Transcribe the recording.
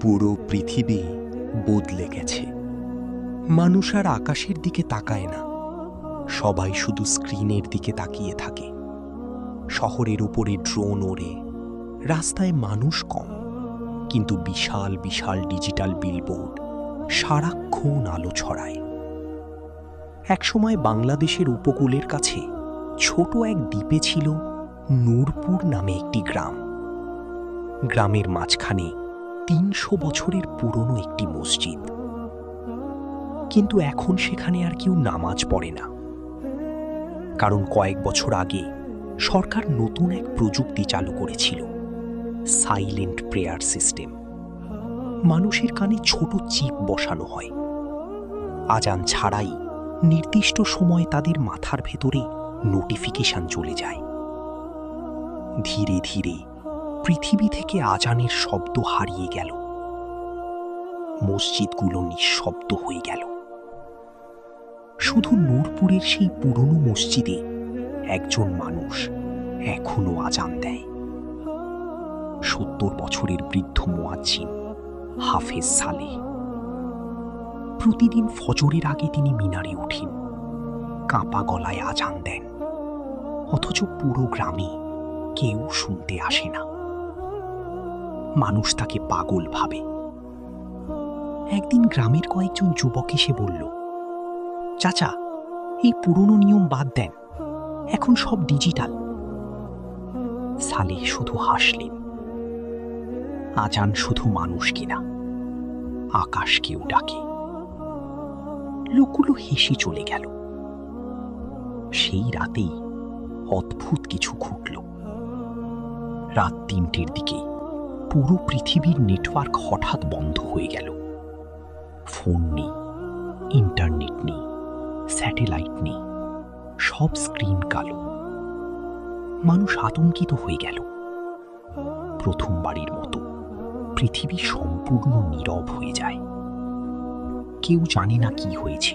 পুরো পৃথিবী বদলে গেছে। মানুষ আর আকাশের দিকে তাকায় না, সবাই শুধু স্ক্রিনের দিকে তাকিয়ে থাকে। শহরের উপরে ড্রোন ওড়ে, রাস্তায় মানুষ কম, কিন্তু বিশাল বিশাল ডিজিটাল বিলবোর্ড সারাক্ষণ আলো ছড়ায়। একসময় বাংলাদেশের উপকূলের কাছে ছোট এক দ্বীপে ছিল নূরপুর নামে একটি গ্রাম। গ্রামের মাঝখানে ৩০০ বছরের পুরনো একটি মসজিদ। কিন্তু এখন সেখানে আর কেউ নামাজ পড়ে না, কারণ কয়েক বছর আগে সরকার নতুন এক প্রযুক্তি চালু করেছিল, সাইলেন্ট প্রেয়ার সিস্টেম। মানুষের কানে ছোট চিপ বসানো হয়। আজান ছাড়াই নির্দিষ্ট সময়ে তাদের মাথার ভেতরে নোটিফিকেশন চলে যায়। ধীরে ধীরে পৃথিবী থেকে আজানের শব্দ হারিয়ে গেল। মসজিদগুলো নিঃশব্দ হয়ে গেল। শুধু নূরপুরের সেই পুরনো মসজিদে একজন মানুষ এখনো আজান দেয়। ৭০ বছরের বৃদ্ধ মুয়াজ্জিন হাফেজ সালেহ। প্রতিদিন ফজরের আগে তিনি মিনারে উঠেন, কাঁপা গলায় আজান দেন, অথচ পুরো গ্রামে কেউ শুনতে আসে না। মানুষ তাকে পাগল ভাবে। একদিন গ্রামের কয়েকজন যুবক এসে বলল, চাচা, এই পুরনো নিয়ম বাদ দেন, এখন সব ডিজিটাল। সালেহ শুধু হাসলেন। আজান শুধু মানুষকে না, আকাশকেও ডাকে। লোকগুলো হেসে চলে গেল। সেই রাতেই অদ্ভুত কিছু ঘটল। রাত ৩টের দিকে পুরো পৃথিবীর নেটওয়ার্ক হঠাৎ বন্ধ হয়ে গেল। ফোন নেই, ইন্টারনেট নেই, স্যাটেলাইট নেই, সব স্ক্রিন কালো। মানুষ আতঙ্কিত হয়ে গেল। প্রথমবারের মতো পৃথিবী সম্পূর্ণ নীরব হয়ে যায়। কেউ জানে না কি হয়েছে,